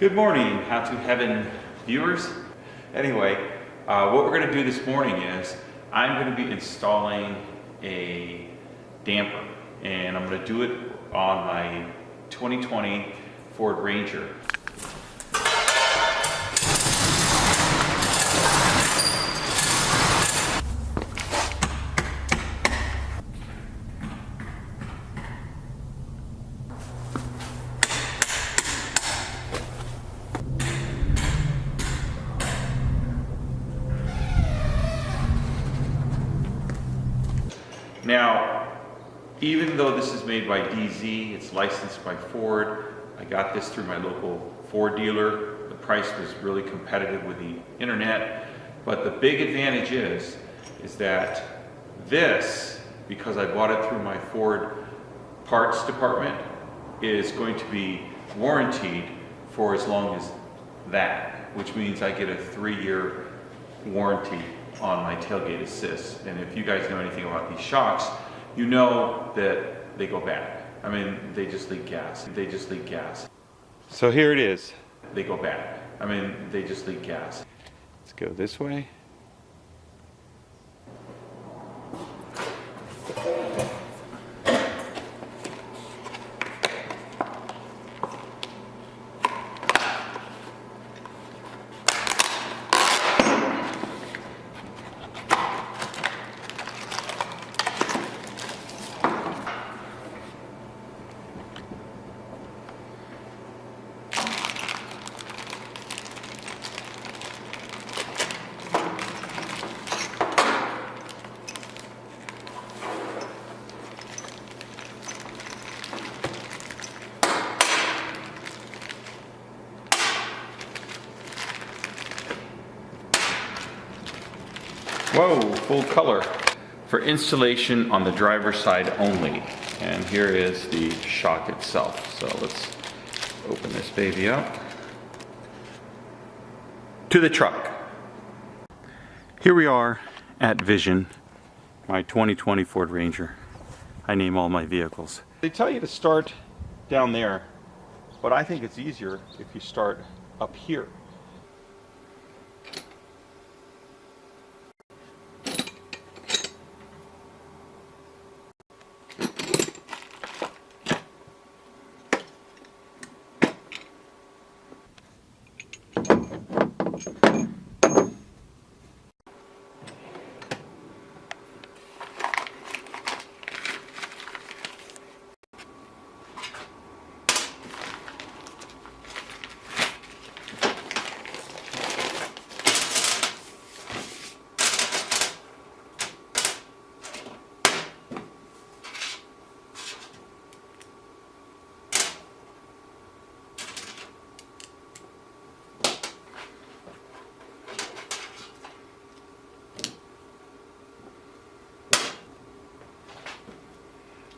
Good morning, How to Heaven viewers. Anyway, what we're going to do this morning is I'm going to be installing a damper, and I'm going to do it on my 2020 Ford Ranger. Now, even though this is made by DZ, it's licensed by Ford, I got this through my local Ford dealer. The price was really competitive with the internet, but the big advantage is that this, because I bought it through my Ford parts department, is going to be warranted for as long as that, which means I get a 3-year warranty on my tailgate assist. And if you guys know anything about these shocks, you know that they go bad. I mean, they just leak gas. They just leak gas. So here it is. They go bad. I mean, they just leak gas. Let's go this way. Whoa, full color. For installation on the driver's side only. And here is the shock itself. So let's open this baby up. To the truck. Here we are at Vision, my 2020 Ford Ranger. I name all my vehicles. They tell you to start down there, but I think it's easier if you start up here.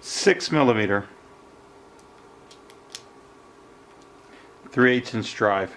Six millimeter, 3/8 inch drive.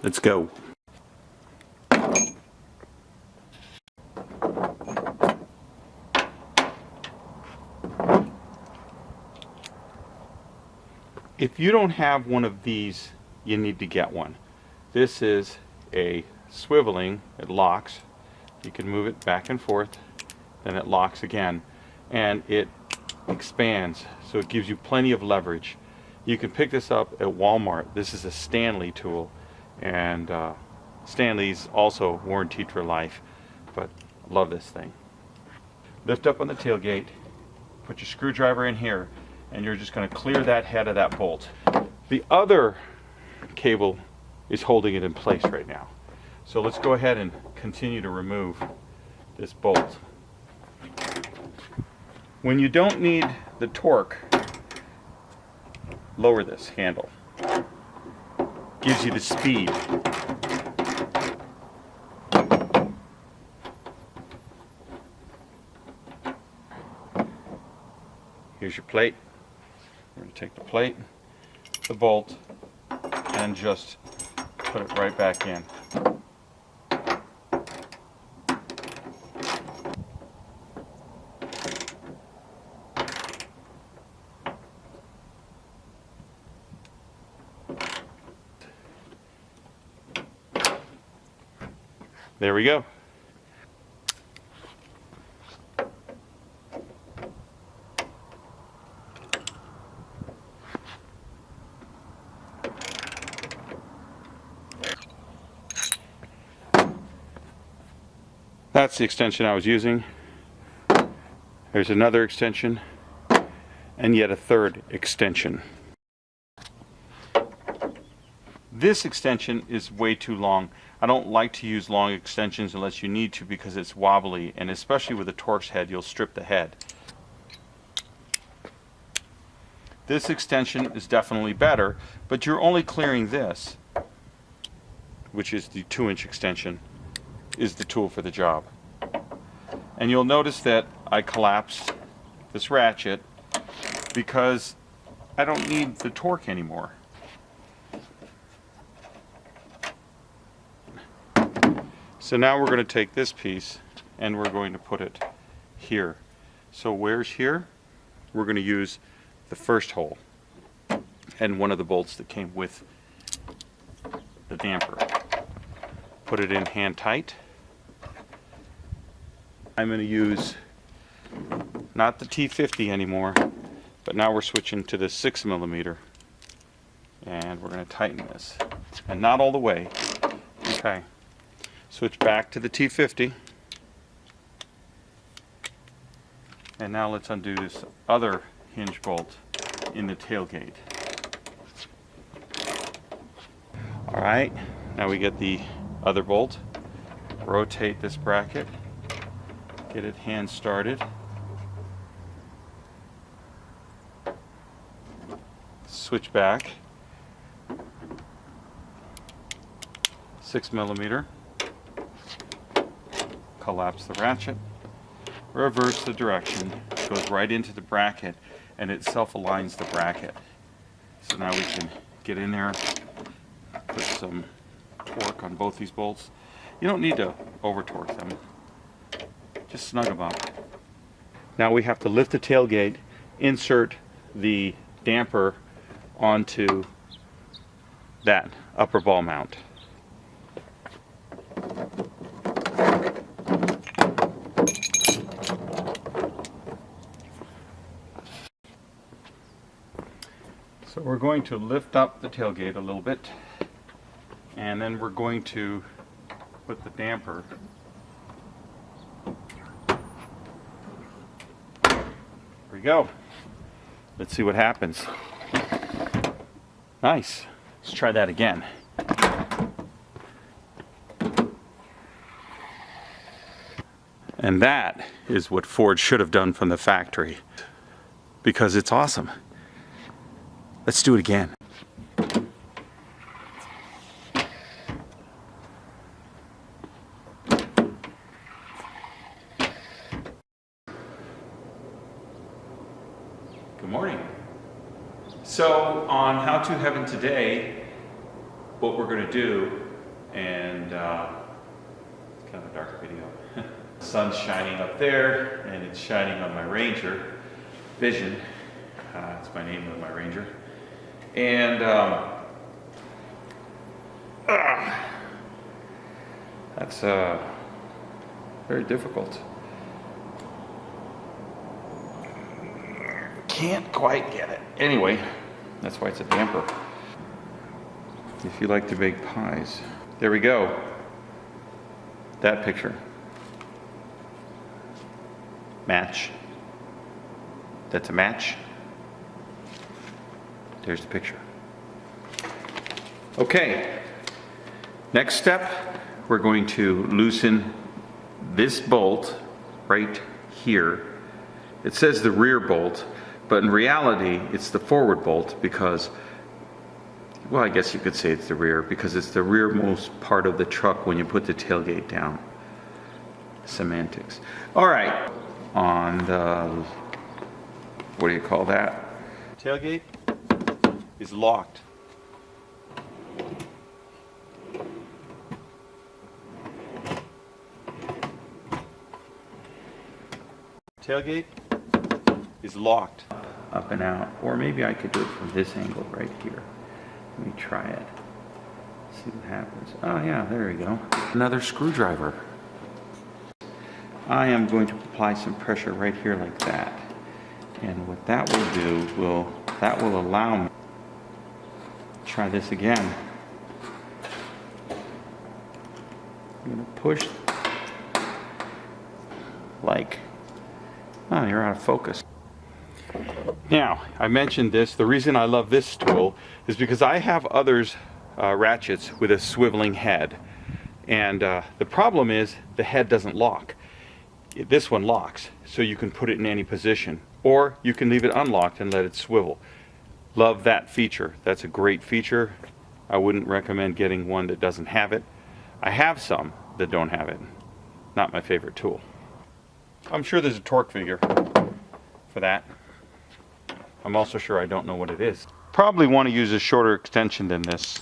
Let's go. If you don't have one of these, you need to get one. This is a swiveling, it locks. You can move it back and forth, then it locks again. And it expands, so it gives you plenty of leverage. You can pick this up at Walmart. This is a Stanley tool, and Stanley's also warranted for life, but I love this thing. Lift up on the tailgate, put your screwdriver in here, and you're just going to clear that head of that bolt. The other cable is holding it in place right now. So let's go ahead and continue to remove this bolt. When you don't need the torque, lower this handle. Gives you the speed. Here's your plate. We're going to take the plate, the bolt, and just put it right back in. There we go. That's the extension I was using. There's another extension and yet a third extension. This extension is way too long. I don't like to use long extensions unless you need to because it's wobbly, and especially with a Torx head, you'll strip the head. This extension is definitely better, but you're only clearing this, which is the 2-inch extension, is the tool for the job. And you'll notice that I collapsed this ratchet because I don't need the torque anymore. So now we're going to take this piece and we're going to put it here. So where's here? We're going to use the first hole and one of the bolts that came with the damper. Put it in hand tight. I'm going to use not the T50 anymore, but now we're switching to the 6mm, and we're going to tighten this, and not all the way. Okay, switch back to the T50, and now let's undo this other hinge bolt in the tailgate. All right, now we get the other bolt. Rotate this bracket. Get it hand started. Switch back. 6mm. Collapse the ratchet. Reverse the direction. It goes right into the bracket and it self-aligns the bracket. So now we can get in there, put some torque on both these bolts. You don't need to over torque them. Just snug them up. Now we have to lift the tailgate, insert the damper onto that upper ball mount. So we're going to lift up the tailgate a little bit, and then we're going to put the damper There we go. Let's see what happens. Nice. Let's try that again. And that is what Ford should have done from the factory, because it's awesome. Let's do it again. Good morning. So on How to Heaven today, what we're going to do, and it's kind of a dark video. The sun's shining up there, and it's shining on my Ranger Vision. It's my name of my Ranger. And that's very difficult. Can't quite get it. Anyway, that's why it's a damper. If you like to bake pies. There we go. That picture. Match. That's a match. There's the picture. Okay. Next step, we're going to loosen this bolt right here. It says the rear bolt, but in reality, it's the forward bolt because, well, I guess you could say it's the rear because it's the rearmost part of the truck when you put the tailgate down. Semantics. All right. On the, what do you call that? Tailgate is locked. Tailgate is locked. Up and out. Or maybe I could do it from this angle right here. Let me try it. See what happens. Oh yeah, there we go. Another screwdriver. I am going to apply some pressure right here like that. And what that will do, that will allow me to try this again. I'm going to push like, oh, you're out of focus. Now, I mentioned this. The reason I love this tool is because I have others ratchets with a swiveling head. And the problem is the head doesn't lock. This one locks, so you can put it in any position. Or you can leave it unlocked and let it swivel. Love that feature. That's a great feature. I wouldn't recommend getting one that doesn't have it. I have some that don't have it. Not my favorite tool. I'm sure there's a torque figure for that. I'm also sure I don't know what it is. Probably want to use a shorter extension than this.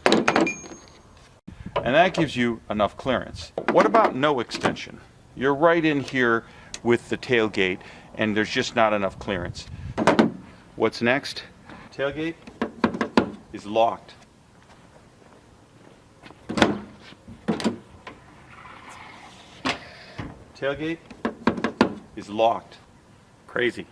And that gives you enough clearance. What about no extension? You're right in here with the tailgate and there's just not enough clearance. What's next? Tailgate is locked. Tailgate is locked. Crazy.